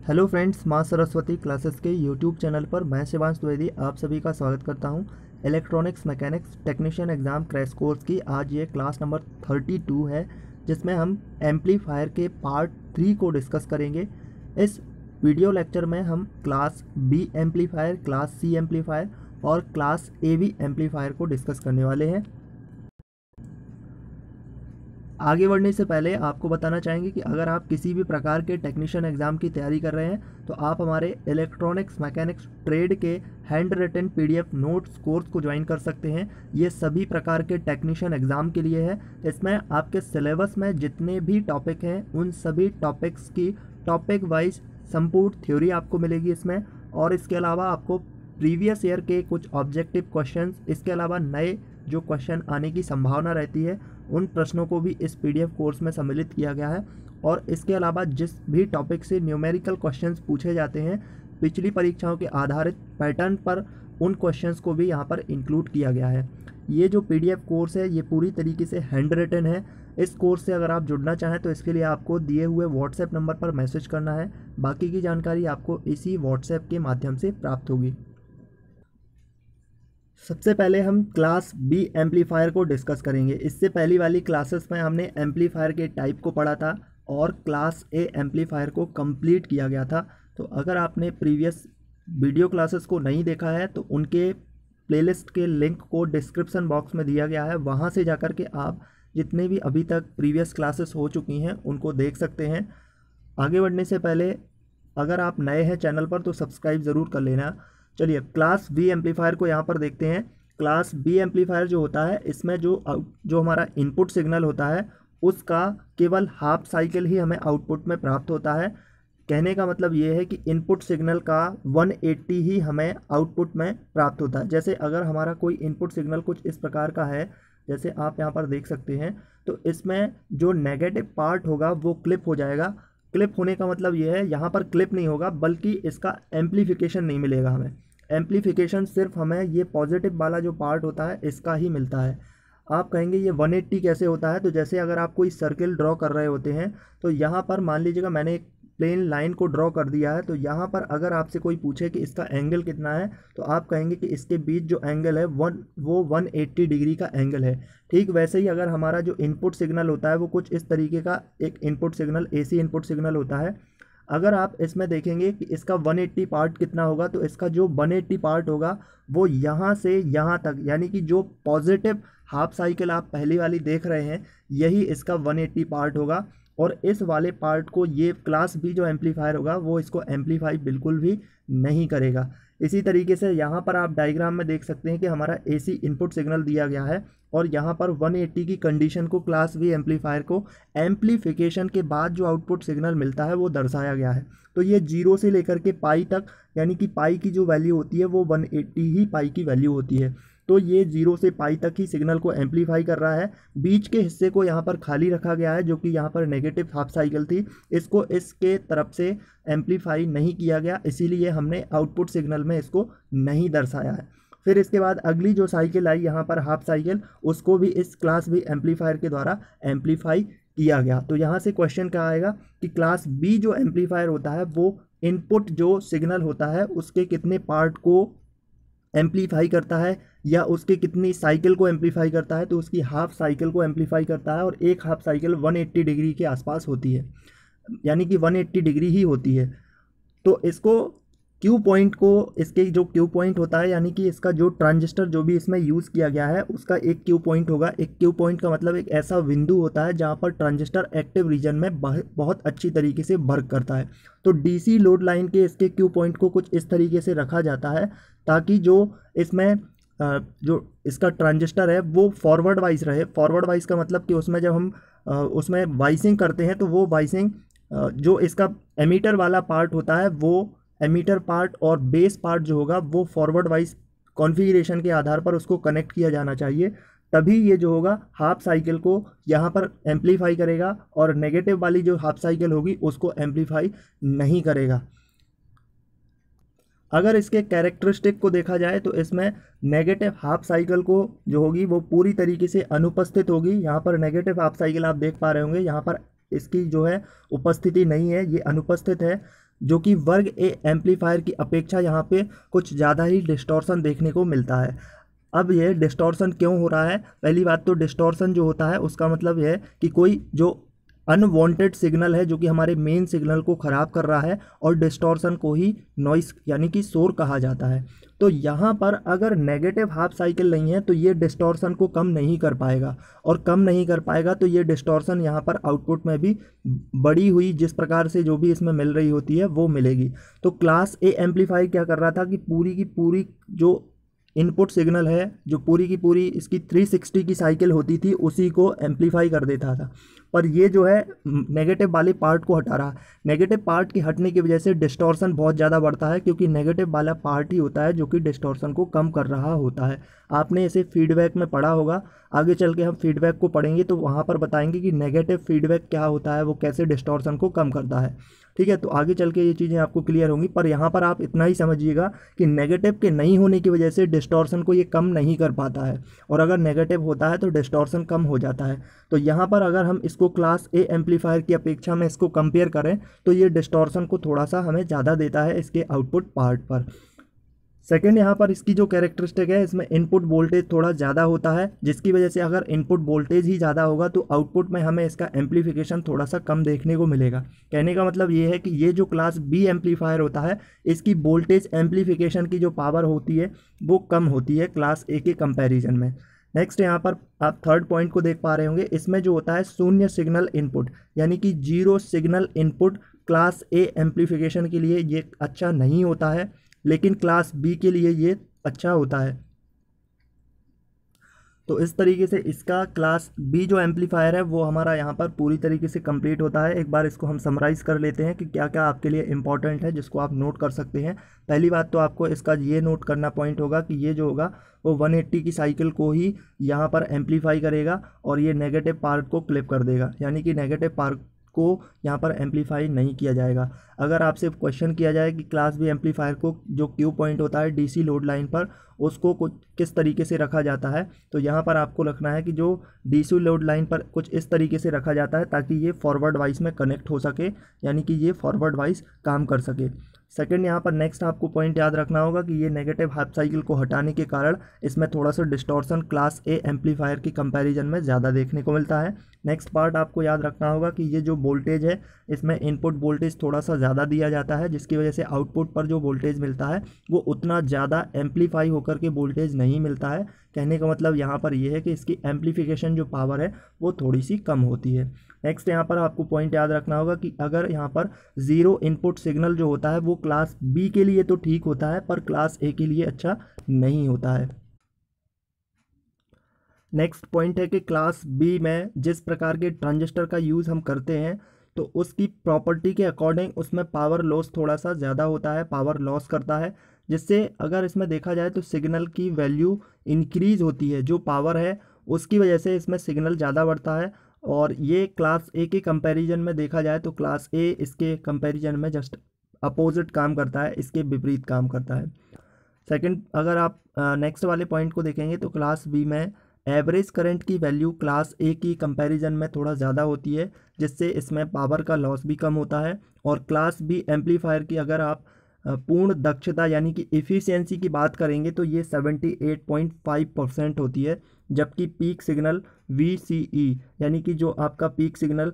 Hello friends, माँ Saraswati classes के YouTube channel पर मैं शिवांश द्विवेदी आप सभी का स्वागत करता हूँ। Electronics mechanics technician exam crash course की आज ये क्लास नंबर 32 है, जिसमें हम एम्पलीफायर के पार्ट 3 को डिस्कस करेंगे। इस वीडियो लेक्चर में हम class B amplifier, class C amplifier और क्लास ए बी एम्पलीफायर को डिस्कस करने वाले हैं। आगे बढ़ने से पहले आपको बताना चाहेंगे कि अगर आप किसी भी प्रकार के टेक्नीशियन एग्ज़ाम की तैयारी कर रहे हैं तो आप हमारे इलेक्ट्रॉनिक्स मैकेनिक्स ट्रेड के hand written PDF notes course को ज्वाइन कर सकते हैं। ये सभी प्रकार के टेक्नीशियन एग्ज़ाम के लिए है। इसमें आपके सिलेबस में जितने भी टॉपिक हैं उन सभी टॉपिक्स की टॉपिक वाइज संपूर्ण थ्योरी आपको मिलेगी इसमें, और इसके अलावा आपको प्रीवियस ईयर के कुछ ऑब्जेक्टिव क्वेश्चंस, इसके अलावा नए जो क्वेश्चन आने की संभावना रहती है उन प्रश्नों को भी इस पीडीएफ कोर्स में सम्मिलित किया गया है। और इसके अलावा जिस भी टॉपिक से न्यूमेरिकल क्वेश्चंस पूछे जाते हैं पिछली परीक्षाओं के आधारित पैटर्न पर, उन क्वेश्चंस को भी यहाँ पर इंक्लूड किया गया है। ये जो पीडीएफ कोर्स है ये पूरी तरीके से हैंड रिटन है। इस कोर्स से अगर आप जुड़ना चाहें तो इसके लिए आपको दिए हुए व्हाट्सएप नंबर पर मैसेज करना है। बाकी की जानकारी आपको इसी व्हाट्सएप के माध्यम से प्राप्त होगी। सबसे पहले हम क्लास बी एम्पलीफायर को डिस्कस करेंगे। इससे पहली वाली क्लासेस में हमने एम्पलीफायर के टाइप को पढ़ा था और क्लास ए एम्पलीफायर को कंप्लीट किया गया था। तो अगर आपने प्रीवियस वीडियो क्लासेस को नहीं देखा है तो उनके प्लेलिस्ट के लिंक को डिस्क्रिप्शन बॉक्स में दिया गया है, वहाँ से जाकर के आप जितने भी अभी तक प्रीवियस क्लासेस हो चुकी हैं उनको देख सकते हैं। आगे बढ़ने से पहले अगर आप नए हैं चैनल पर तो सब्सक्राइब ज़रूर कर लेना। चलिए क्लास बी एम्पलीफायर को यहाँ पर देखते हैं। क्लास बी एम्पलीफायर जो होता है इसमें जो हमारा इनपुट सिग्नल होता है उसका केवल हाफ साइकिल ही हमें आउटपुट में प्राप्त होता है। कहने का मतलब ये है कि इनपुट सिग्नल का 180 ही हमें आउटपुट में प्राप्त होता है। जैसे अगर हमारा कोई इनपुट सिग्नल कुछ इस प्रकार का है, जैसे आप यहाँ पर देख सकते हैं, तो इसमें जो नेगेटिव पार्ट होगा वो क्लिप हो जाएगा। क्लिप होने का मतलब ये है यहाँ पर क्लिप नहीं होगा बल्कि इसका एम्पलीफिकेशन नहीं मिलेगा हमें। एम्पलीफिकेशन सिर्फ हमें ये पॉजिटिव वाला जो पार्ट होता है इसका ही मिलता है। आप कहेंगे ये 180 कैसे होता है? तो जैसे अगर आप कोई सर्किल ड्रॉ कर रहे होते हैं तो यहाँ पर मान लीजिएगा मैंने एक प्लेन लाइन को ड्रॉ कर दिया है, तो यहाँ पर अगर आपसे कोई पूछे कि इसका एंगल कितना है तो आप कहेंगे कि इसके बीच जो एंगल है वो 180 डिग्री का एंगल है। ठीक वैसे ही अगर हमारा जो इनपुट सिग्नल होता है वो कुछ इस तरीके का एक input signal, AC input signal होता है। अगर आप इसमें देखेंगे कि इसका 180 पार्ट कितना होगा, तो इसका जो 180 पार्ट होगा वो यहाँ से यहाँ तक, यानी कि जो पॉजिटिव हाफ साइकिल आप पहली वाली देख रहे हैं यही इसका 180 पार्ट होगा। और इस वाले पार्ट को ये क्लास बी जो एम्पलीफायर होगा वो इसको एम्पलीफाई बिल्कुल भी नहीं करेगा। इसी तरीके से यहाँ पर आप डायग्राम में देख सकते हैं कि हमारा एसी इनपुट सिग्नल दिया गया है और यहाँ पर 180 की कंडीशन को क्लास बी एम्पलीफायर को एम्पलीफिकेशन के बाद जो आउटपुट सिग्नल मिलता है वो दर्शाया गया है। तो ये 0 से लेकर के पाई तक, यानी कि पाई की जो वैल्यू होती है वो 180 ही पाई की वैल्यू होती है। तो ये 0 से पाई तक ही सिग्नल को एम्पलीफाई कर रहा है। बीच के हिस्से को यहाँ पर खाली रखा गया है जो कि यहाँ पर नेगेटिव हाफ साइकिल थी, इसको इसके तरफ से एम्पलीफाई नहीं किया गया, इसीलिए हमने आउटपुट सिग्नल में इसको नहीं दर्शाया है। फिर इसके बाद अगली जो साइकिल आई यहाँ पर हाफ साइकिल, उसको भी इस क्लास बी एम्पलीफायर के द्वारा एम्पलीफाई किया गया। तो यहाँ से क्वेश्चन क्या आएगा कि क्लास बी जो एम्पलीफायर होता है वो इनपुट जो सिग्नल होता है उसके कितने पार्ट को एम्पलीफाई करता है या उसके कितनी साइकिल को एम्पलीफाई करता है? तो उसकी हाफ साइकिल को एम्पलीफाई करता है और एक हाफ साइकिल 180 डिग्री के आसपास होती है, यानी कि 180 डिग्री ही होती है। तो इसको क्यू पॉइंट को, इसके जो क्यू पॉइंट होता है यानी कि इसका जो ट्रांजिस्टर जो भी इसमें यूज़ किया गया है उसका एक क्यू पॉइंट होगा। एक क्यू पॉइंट का मतलब एक ऐसा बिंदु होता है जहाँ पर ट्रांजिस्टर एक्टिव रीजन में बहुत अच्छी तरीके से वर्क करता है। तो डीसी लोड लाइन के इसके क्यू पॉइंट को कुछ इस तरीके से रखा जाता है ताकि जो इसमें जो इसका ट्रांजिस्टर है वो फॉरवर्ड वाइज रहे। फॉरवर्ड वाइज का मतलब कि उसमें जब हम उसमें वाइसिंग करते हैं तो वो वाइसिंग जो इसका एमीटर वाला पार्ट होता है वो एमीटर पार्ट और बेस पार्ट जो होगा वो फॉरवर्ड वाइज कॉन्फ़िगरेशन के आधार पर उसको कनेक्ट किया जाना चाहिए। तभी ये जो होगा हाफ साइकिल को यहाँ पर एम्पलीफाई करेगा और नेगेटिव वाली जो हाफ साइकिल होगी उसको एम्पलीफाई नहीं करेगा। अगर इसके कैरेक्टरिस्टिक को देखा जाए तो इसमें नेगेटिव हाफ साइकिल को जो होगी वो पूरी तरीके से अनुपस्थित होगी। यहाँ पर नेगेटिव हाफ साइकिल आप देख पा रहे होंगे, यहाँ पर इसकी जो है उपस्थिति नहीं है, ये अनुपस्थित है। जो कि वर्ग ए एम्पलीफायर की अपेक्षा यहाँ पे कुछ ज़्यादा ही डिस्टॉर्शन देखने को मिलता है। अब ये डिस्टॉर्शन क्यों हो रहा है? पहली बात तो डिस्टॉर्शन जो होता है उसका मतलब ये है कि कोई जो अनवांटेड सिग्नल है जो कि हमारे मेन सिग्नल को ख़राब कर रहा है, और डिस्टॉर्शन को ही नॉइस यानी कि शोर कहा जाता है। तो यहाँ पर अगर नेगेटिव हाफ साइकिल नहीं है तो ये डिस्टॉर्शन को कम नहीं कर पाएगा, और कम नहीं कर पाएगा तो ये डिस्टॉर्शन यहाँ पर आउटपुट में भी बड़ी हुई जिस प्रकार से जो भी इसमें मिल रही होती है वो मिलेगी। तो क्लास ए एम्पलीफायर क्या कर रहा था कि पूरी की पूरी जो इनपुट सिग्नल है, जो पूरी की पूरी इसकी 360 की साइकिल होती थी, उसी को एम्पलीफाई कर देता था। पर ये जो है नेगेटिव वाले पार्ट को हटा रहा है। नेगेटिव पार्ट की हटने की वजह से डिस्टॉर्शन बहुत ज़्यादा बढ़ता है, क्योंकि नेगेटिव वाला पार्ट ही होता है जो कि डिस्टॉर्शन को कम कर रहा होता है। आपने इसे फीडबैक में पढ़ा होगा, आगे चल के हम फीडबैक को पढ़ेंगे तो वहाँ पर बताएंगे कि नेगेटिव फीडबैक क्या होता है, वो कैसे डिस्टॉर्शन को कम करता है। ठीक है, तो आगे चल के ये चीज़ें आपको क्लियर होंगी। पर यहाँ पर आप इतना ही समझिएगा कि नेगेटिव के नहीं होने की वजह से डिस्टॉर्शन को ये कम नहीं कर पाता है, और अगर नेगेटिव होता है तो डिस्टॉर्शन कम हो जाता है। तो यहाँ पर अगर हम इसको क्लास ए एम्पलीफायर की अपेक्षा में इसको कंपेयर करें तो ये डिस्टॉर्शन को थोड़ा सा हमें ज़्यादा देता है इसके आउटपुट पार्ट पर। सेकेंड, यहाँ पर इसकी जो कैरेक्टरिस्टिक है, इसमें इनपुट वोल्टेज थोड़ा ज़्यादा होता है, जिसकी वजह से अगर इनपुट वोल्टेज ही ज़्यादा होगा तो आउटपुट में हमें इसका एम्पलीफिकेशन थोड़ा सा कम देखने को मिलेगा। कहने का मतलब ये है कि ये जो क्लास बी एम्पलीफायर होता है, इसकी वोल्टेज एम्पलीफिकेशन की जो पावर होती है वो कम होती है क्लास ए के कंपेरिजन में। नेक्स्ट, यहाँ पर आप थर्ड पॉइंट को देख पा रहे होंगे, इसमें जो होता है शून्य सिग्नल इनपुट, यानी कि जीरो सिग्नल इनपुट क्लास ए एम्पलीफिकेशन के लिए ये अच्छा नहीं होता है, लेकिन क्लास बी के लिए ये अच्छा होता है। तो इस तरीके से इसका क्लास बी जो एम्पलीफायर है वो हमारा यहाँ पर पूरी तरीके से कंप्लीट होता है। एक बार इसको हम समराइज़ कर लेते हैं कि क्या क्या आपके लिए इंपॉर्टेंट है जिसको आप नोट कर सकते हैं। पहली बात तो आपको इसका ये नोट करना पॉइंट होगा कि ये जो होगा वो 180 की साइकिल को ही यहाँ पर एम्पलीफाई करेगा, और ये नेगेटिव पार्ट को क्लिप कर देगा, यानी कि नेगेटिव पार्ट को यहाँ पर एम्पलीफाई नहीं किया जाएगा। अगर आपसे क्वेश्चन किया जाए कि क्लास बी एम्पलीफायर को जो क्यू पॉइंट होता है डीसी लोड लाइन पर, उसको कुछ किस तरीके से रखा जाता है, तो यहाँ पर आपको रखना है कि जो डीसी लोड लाइन पर कुछ इस तरीके से रखा जाता है ताकि ये फॉरवर्ड वाइज में कनेक्ट हो सके, यानी कि ये फॉरवर्ड वाइज काम कर सके। सेकंड, यहाँ पर नेक्स्ट आपको पॉइंट याद रखना होगा कि ये नेगेटिव हाफ साइकिल को हटाने के कारण इसमें थोड़ा सा डिस्टॉर्शन क्लास ए एम्पलीफायर की कंपैरिजन में ज़्यादा देखने को मिलता है। नेक्स्ट पार्ट आपको याद रखना होगा कि ये जो वोल्टेज है इसमें इनपुट वोल्टेज थोड़ा सा ज़्यादा दिया जाता है, जिसकी वजह से आउटपुट पर जो वोल्टेज मिलता है वो उतना ज़्यादा एम्पलीफाई होकर के वोल्टेज नहीं मिलता है। कहने का मतलब यहाँ पर ये है कि इसकी एम्पलीफिकेशन जो पावर है वो थोड़ी सी कम होती है। नेक्स्ट, यहाँ पर आपको पॉइंट याद रखना होगा कि अगर यहाँ पर ज़ीरो इनपुट सिग्नल जो होता है वो क्लास बी के लिए तो ठीक होता है, पर क्लास ए के लिए अच्छा नहीं होता है। नेक्स्ट पॉइंट है कि क्लास बी में जिस प्रकार के ट्रांजिस्टर का यूज़ हम करते हैं तो उसकी प्रॉपर्टी के अकॉर्डिंग उसमें पावर लॉस थोड़ा सा ज़्यादा होता है, पावर लॉस करता है, जिससे अगर इसमें देखा जाए तो सिग्नल की वैल्यू इंक्रीज़ होती है, जो पावर है उसकी वजह से इसमें सिग्नल ज़्यादा बढ़ता है। और ये क्लास ए के कंपैरिजन में देखा जाए तो क्लास ए इसके कंपैरिजन में जस्ट अपोजिट काम करता है, इसके विपरीत काम करता है। सेकंड, अगर आप नेक्स्ट वाले पॉइंट को देखेंगे तो क्लास बी में एवरेज करंट की वैल्यू क्लास ए की कंपैरिजन में थोड़ा ज़्यादा होती है, जिससे इसमें पावर का लॉस भी कम होता है। और क्लास बी एम्पलीफायर की अगर आप पूर्ण दक्षता यानी कि इफ़िशियंसी की बात करेंगे तो ये 78.5% होती है, जबकि पीक सिग्नल VCE यानी कि जो आपका पीक सिग्नल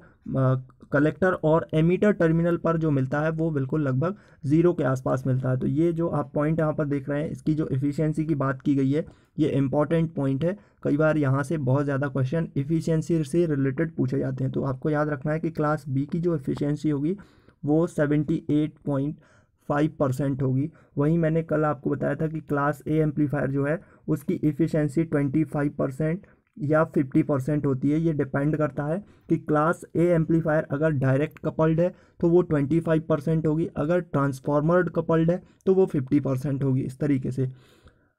कलेक्टर और एमीटर टर्मिनल पर जो मिलता है वो बिल्कुल लगभग ज़ीरो के आसपास मिलता है। तो ये जो आप पॉइंट यहाँ पर देख रहे हैं, इसकी जो एफिशिएंसी की बात की गई है ये इंपॉर्टेंट पॉइंट है। कई बार यहाँ से बहुत ज़्यादा क्वेश्चन एफिशिएंसी से रिलेटेड पूछे जाते हैं, तो आपको याद रखना है कि क्लास बी की जो एफिशिएंसी होगी वो 78.5% होगी। वहीं मैंने कल आपको बताया था कि क्लास ए एम्पलीफायर जो है उसकी एफिशिएंसी 25% या 50% होती है। ये डिपेंड करता है कि क्लास ए एम्पलीफायर अगर डायरेक्ट कपल्ड है तो वो 25% होगी, अगर ट्रांसफॉर्मर्ड कपल्ड है तो वो 50% होगी, इस तरीके से।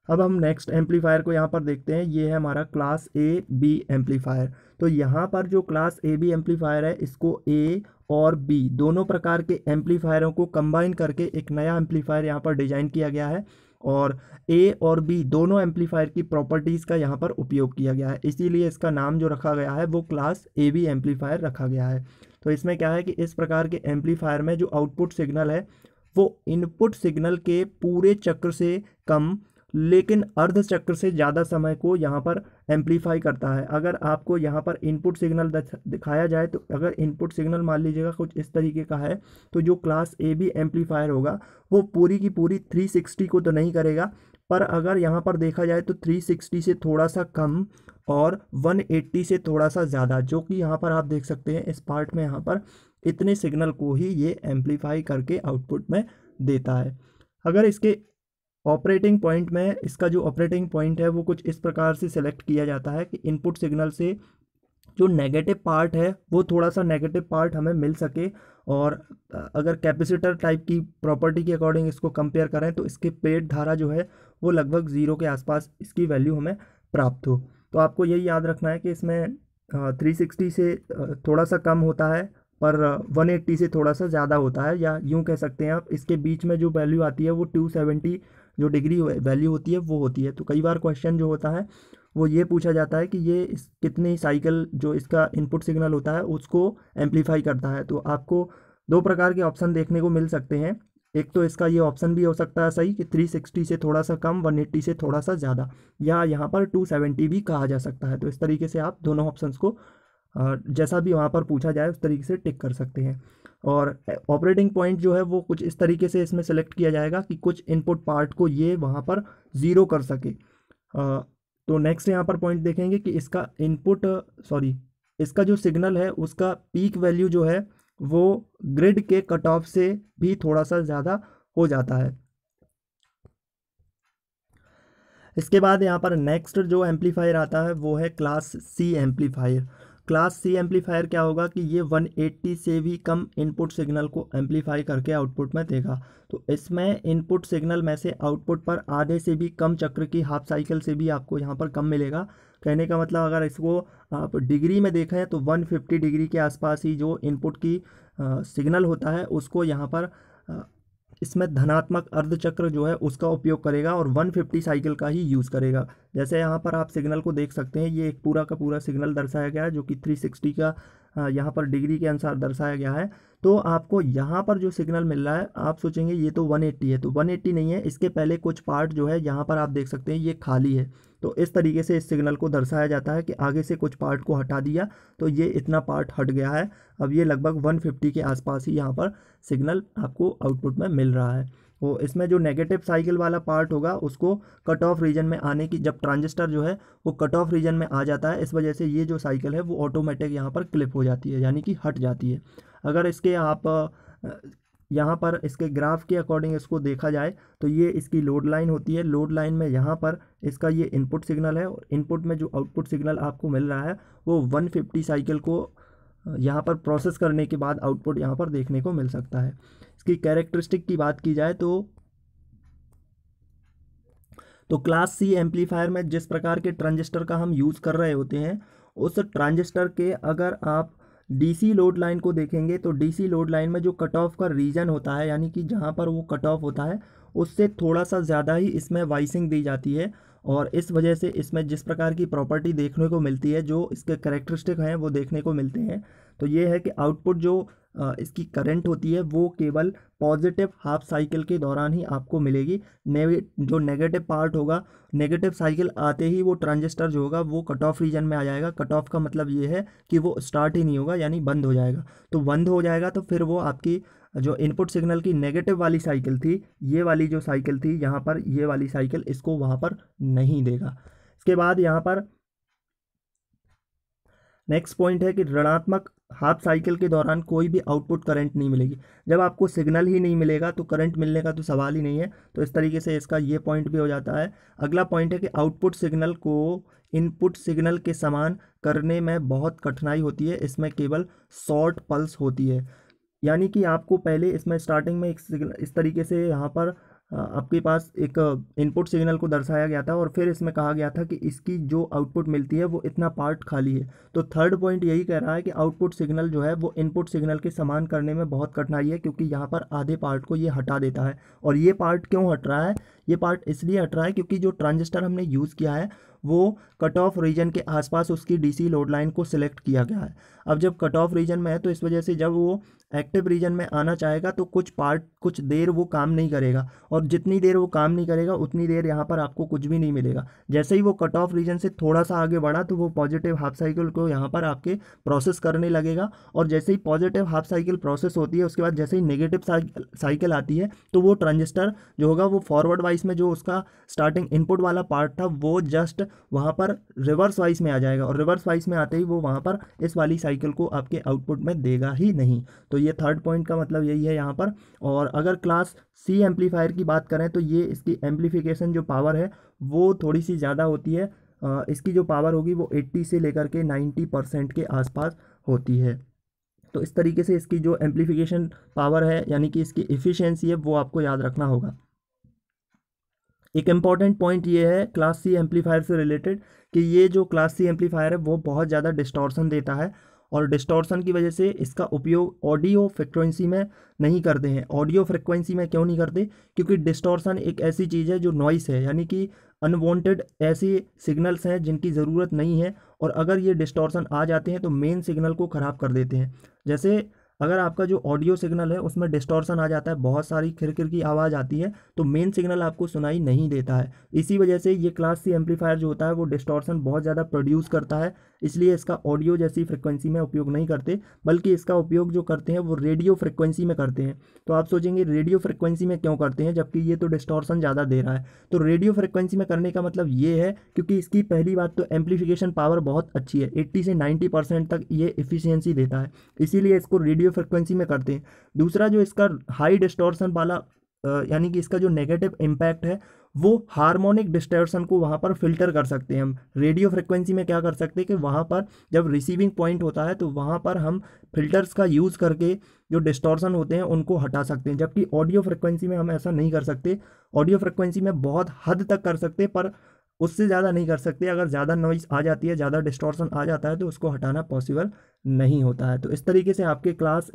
अब हम नेक्स्ट एम्पलीफायर को यहाँ पर देखते हैं, ये है हमारा क्लास ए बी एम्पलीफायर। तो यहाँ पर जो क्लास ए बी एम्पलीफायर है इसको ए और बी दोनों प्रकार के एम्पलीफायरों को कंबाइन करके एक नया एम्पलीफायर यहाँ पर डिज़ाइन किया गया है, और ए और बी दोनों एम्पलीफायर की प्रॉपर्टीज़ का यहाँ पर उपयोग किया गया है, इसीलिए इसका नाम जो रखा गया है वो क्लास ए बी एम्पलीफायर रखा गया है। तो इसमें क्या है कि इस प्रकार के एम्पलीफायर में जो आउटपुट सिग्नल है वो इनपुट सिग्नल के पूरे चक्र से कम लेकिन अर्ध चक्र से ज़्यादा समय को यहाँ पर एम्पलीफाई करता है। अगर आपको यहाँ पर इनपुट सिग्नल दिखाया जाए तो अगर इनपुट सिग्नल मान लीजिएगा कुछ इस तरीके का है तो जो क्लास ए बी एम्पलीफायर होगा वो पूरी की पूरी 360 को तो नहीं करेगा, पर अगर यहाँ पर देखा जाए तो 360 से थोड़ा सा कम और 180 से थोड़ा सा ज़्यादा, जो कि यहाँ पर आप देख सकते हैं इस पार्ट में यहाँ पर इतने सिग्नल को ही ये एम्पलीफाई करके आउटपुट में देता है। अगर इसके ऑपरेटिंग पॉइंट में, इसका जो ऑपरेटिंग पॉइंट है वो कुछ इस प्रकार से सेलेक्ट किया जाता है कि इनपुट सिग्नल से जो नेगेटिव पार्ट है वो थोड़ा सा नेगेटिव पार्ट हमें मिल सके, और अगर कैपेसिटर टाइप की प्रॉपर्टी के अकॉर्डिंग इसको कंपेयर करें तो इसके प्रेट धारा जो है वो लगभग 0 के आसपास इसकी वैल्यू हमें प्राप्त हो। तो आपको यही याद रखना है कि इसमें 360 से थोड़ा सा कम होता है पर 180 से थोड़ा सा ज़्यादा होता है, या यूँ कह सकते हैं आप इसके बीच में जो वैल्यू आती है वो 270 जो डिग्री वैल्यू होती है वो होती है। तो कई बार क्वेश्चन जो होता है वो ये पूछा जाता है कि ये कितनी साइकिल जो इसका इनपुट सिग्नल होता है उसको एम्पलीफाई करता है। तो आपको दो प्रकार के ऑप्शन देखने को मिल सकते हैं। एक तो इसका ये ऑप्शन भी हो सकता है सही कि 360 से थोड़ा सा कम, 180 से थोड़ा सा ज़्यादा, या यहाँ पर 270 भी कहा जा सकता है। तो इस तरीके से आप दोनों ऑप्शंस को जैसा भी वहाँ पर पूछा जाए उस तरीके से टिक कर सकते हैं। और ऑपरेटिंग पॉइंट जो है वो कुछ इस तरीके से इसमें सेलेक्ट किया जाएगा कि कुछ इनपुट पार्ट को ये वहाँ पर ज़ीरो कर सके। तो नेक्स्ट यहाँ पर पॉइंट देखेंगे कि इसका इसका जो सिग्नल है उसका पीक वैल्यू जो है वो ग्रिड के कट ऑफ से भी थोड़ा सा ज़्यादा हो जाता है। इसके बाद यहाँ पर नेक्स्ट जो एम्पलीफायर आता है वो है class C amplifier. Class C amplifier क्या होगा कि ये 180 से भी कम इनपुट सिग्नल को एम्पलीफाई करके आउटपुट में देगा। तो इसमें इनपुट सिग्नल में से आउटपुट पर आधे से भी कम चक्र की हाफ साइकिल से भी आपको यहाँ पर कम मिलेगा। कहने का मतलब अगर इसको आप डिग्री में देखें तो 150 डिग्री के आसपास ही जो इनपुट की सिग्नल होता है उसको यहाँ पर इसमें धनात्मक अर्धचक्र जो है उसका उपयोग करेगा और 150 साइकिल का ही यूज़ करेगा। जैसे यहाँ पर आप सिग्नल को देख सकते हैं, ये एक पूरा का पूरा सिग्नल दर्शाया गया है जो कि 360 का यहाँ पर डिग्री के अनुसार दर्शाया गया है। तो आपको यहाँ पर जो सिग्नल मिल रहा है आप सोचेंगे ये तो 180 है, तो 180 नहीं है, इसके पहले कुछ पार्ट जो है यहाँ पर आप देख सकते हैं ये खाली है। तो इस तरीके से इस सिग्नल को दर्शाया जाता है कि आगे से कुछ पार्ट को हटा दिया तो ये इतना पार्ट हट गया है। अब ये लगभग 150 के आसपास ही यहाँ पर सिग्नल आपको आउटपुट में मिल रहा है। वो इसमें जो नेगेटिव साइकिल वाला पार्ट होगा उसको कट ऑफ रीजन में आने की, जब ट्रांजिस्टर जो है वो कट ऑफ रीजन में आ जाता है, इस वजह से ये जो साइकिल है वो ऑटोमेटिक यहाँ पर क्लिप हो जाती है, यानी कि हट जाती है। अगर इसके आप यहाँ पर इसके ग्राफ के अकॉर्डिंग इसको देखा जाए तो ये इसकी लोड लाइन होती है। लोड लाइन में यहाँ पर इसका ये इनपुट सिग्नल है और इनपुट में जो आउटपुट सिग्नल आपको मिल रहा है वो 150 साइकिल को यहाँ पर प्रोसेस करने के बाद आउटपुट यहाँ पर देखने को मिल सकता है। इसकी कैरेक्टरिस्टिक की बात की जाए तो क्लास सी एम्पलीफायर में जिस प्रकार के ट्रांजिस्टर का हम यूज़ कर रहे होते हैं उस ट्रांजिस्टर के अगर आप डीसी लोड लाइन को देखेंगे तो डीसी लोड लाइन में जो कट ऑफ का रीजन होता है, यानी कि जहाँ पर वो कट ऑफ होता है उससे थोड़ा सा ज़्यादा ही इसमें वाइसिंग दी जाती है, और इस वजह से इसमें जिस प्रकार की प्रॉपर्टी देखने को मिलती है, जो इसके कैरेक्टरिस्टिक हैं वो देखने को मिलते हैं। तो ये है कि आउटपुट जो इसकी करंट होती है वो केवल पॉजिटिव हाफ साइकिल के दौरान ही आपको मिलेगी। जो नेगेटिव पार्ट होगा, नेगेटिव साइकिल आते ही वो ट्रांजिस्टर जो होगा वो कट ऑफ रीजन में आ जाएगा। कट ऑफ का मतलब ये है कि वो स्टार्ट ही नहीं होगा, यानी बंद हो जाएगा। तो बंद हो जाएगा तो फिर वो आपकी जो इनपुट सिग्नल की नेगेटिव वाली साइकिल थी, ये वाली जो साइकिल थी यहाँ पर, ये वाली साइकिल इसको वहाँ पर नहीं देगा। इसके बाद यहाँ पर नेक्स्ट पॉइंट है कि ऋणात्मक हाफ साइकिल के दौरान कोई भी आउटपुट करंट नहीं मिलेगी। जब आपको सिग्नल ही नहीं मिलेगा तो करंट मिलने का तो सवाल ही नहीं है। तो इस तरीके से इसका ये पॉइंट भी हो जाता है। अगला पॉइंट है कि आउटपुट सिग्नल को इनपुट सिग्नल के समान करने में बहुत कठिनाई होती है। इसमें केवल शॉर्ट पल्स होती है, यानी कि आपको पहले इसमें स्टार्टिंग में एक सिग्नल इस तरीके से यहाँ पर आपके पास एक इनपुट सिग्नल को दर्शाया गया था और फिर इसमें कहा गया था कि इसकी जो आउटपुट मिलती है वो इतना पार्ट खाली है। तो थर्ड पॉइंट यही कह रहा है कि आउटपुट सिग्नल जो है वो इनपुट सिग्नल के समान करने में बहुत कठिनाई है, क्योंकि यहाँ पर आधे पार्ट को ये हटा देता है। और ये पार्ट क्यों हट रहा है? ये पार्ट इसलिए हट रहा है क्योंकि जो ट्रांजिस्टर हमने यूज़ किया है वो कट ऑफ रीजन के आसपास उसकी डीसी लोड लाइन को सिलेक्ट किया गया है। अब जब कट ऑफ रीजन में है तो इस वजह से जब वो एक्टिव रीजन में आना चाहेगा तो कुछ देर वो काम नहीं करेगा, और जितनी देर वो काम नहीं करेगा उतनी देर यहाँ पर आपको कुछ भी नहीं मिलेगा। जैसे ही वो कट ऑफ रीजन से थोड़ा सा आगे बढ़ा तो वो पॉजिटिव हाफ साइकिल को यहाँ पर आपके प्रोसेस करने लगेगा, और जैसे ही पॉजिटिव हाफ साइकिल प्रोसेस होती है उसके बाद जैसे ही नेगेटिव साइकिल आती है तो वो ट्रांजिस्टर जो होगा वो फॉरवर्ड वाइज में जो उसका स्टार्टिंग इनपुट वाला पार्ट था वो जस्ट वहाँ पर रिवर्स वाइज में आ जाएगा, और रिवर्स वाइज में आते ही वो वहाँ पर इस वाली साइकिल को आपके आउटपुट में देगा ही नहीं। तो ये थर्ड पॉइंट का मतलब यही है यहाँ पर। और अगर क्लास सी एम्पलीफायर की बात करें तो ये इसकी एम्पलीफिकेशन जो पावर है वो थोड़ी सी ज़्यादा होती है। इसकी जो पावर होगी वो 80 से लेकर के 90% के आसपास होती है। तो इस तरीके से इसकी जो एम्पलीफिकेशन पावर है यानी कि इसकी इफ़िशियंसी है वो आपको याद रखना होगा। एक इम्पॉर्टेंट पॉइंट ये है क्लास सी एम्पलीफायर से रिलेटेड कि ये जो क्लास सी एम्पलीफायर है वो बहुत ज़्यादा डिस्टॉर्शन देता है, और डिस्टॉर्शन की वजह से इसका उपयोग ऑडियो फ्रिक्वेंसी में नहीं करते हैं। ऑडियो फ्रिक्वेंसी में क्यों नहीं करते? क्योंकि डिस्टॉर्शन एक ऐसी चीज़ है जो नॉइस है, यानी कि अनवांटेड ऐसे सिग्नल्स हैं जिनकी ज़रूरत नहीं है, और अगर ये डिस्टॉर्शन आ जाते हैं तो मेन सिग्नल को ख़राब कर देते हैं। जैसे अगर आपका जो ऑडियो सिग्नल है उसमें डिस्टॉर्शन आ जाता है, बहुत सारी खिरखिर की आवाज़ आती है, तो मेन सिग्नल आपको सुनाई नहीं देता है। इसी वजह से ये क्लास सी एम्पलीफायर जो होता है वो डिस्टॉर्शन बहुत ज़्यादा प्रोड्यूस करता है, इसलिए इसका ऑडियो जैसी फ्रिक्वेंसी में उपयोग नहीं करते, बल्कि इसका उपयोग जो करते हैं वो रेडियो फ्रिक्वेंसी में करते हैं। तो आप सोचेंगे रेडियो फ्रिक्वेंसी में क्यों करते हैं जबकि ये तो डिस्टॉर्शन ज़्यादा दे रहा है? तो रेडियो फ्रिक्वेंसी में करने का मतलब ये है क्योंकि इसकी पहली बात तो एम्पलीफिकेशन पावर बहुत अच्छी है, 80 से 90% तक ये इफिशियंसी देता है, इसीलिए इसको रेडियो फ्रिक्वेंसी में करते हैं। दूसरा जो इसका हाई डिस्टॉर्शन वाला यानी कि इसका जो नेगेटिव इम्पैक्ट है वो हार्मोनिक डिस्टॉर्शन को वहाँ पर फिल्टर कर सकते हैं। हम रेडियो फ्रिक्वेंसी में क्या कर सकते हैं कि वहाँ पर जब रिसीविंग पॉइंट होता है तो वहाँ पर हम फिल्टर्स का यूज़ करके जो डिस्टॉर्शन होते हैं उनको हटा सकते हैं, जबकि ऑडियो फ्रिक्वेंसी में हम ऐसा नहीं कर सकते। ऑडियो फ्रिक्वेंसी में बहुत हद तक कर सकते पर उससे ज़्यादा नहीं कर सकते। अगर ज़्यादा नॉइज़ आ जाती है, ज़्यादा डिस्टॉर्शन आ जाता है तो उसको हटाना पॉसिबल नहीं होता है। तो इस तरीके से आपके class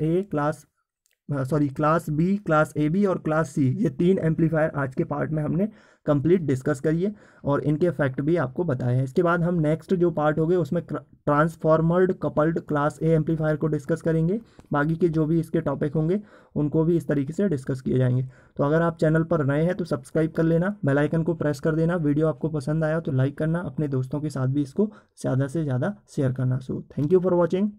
B, class A B और क्लास सी, ये 3 एम्पलीफायर आज के पार्ट में हमने कंप्लीट डिस्कस करिए और इनके इफेक्ट भी आपको बताए हैं। इसके बाद हम नेक्स्ट जो पार्ट हो गए उसमें ट्रांसफॉर्मर्ड कपल्ड क्लास ए एम्पलीफायर को डिस्कस करेंगे। बाकी के जो भी इसके टॉपिक होंगे उनको भी इस तरीके से डिस्कस किए जाएंगे। तो अगर आप चैनल पर नए हैं तो सब्सक्राइब कर लेना, बेल आइकन को प्रेस कर देना। वीडियो आपको पसंद आया तो लाइक करना, अपने दोस्तों के साथ भी इसको ज़्यादा से ज़्यादा शेयर करना। So thank you for watching.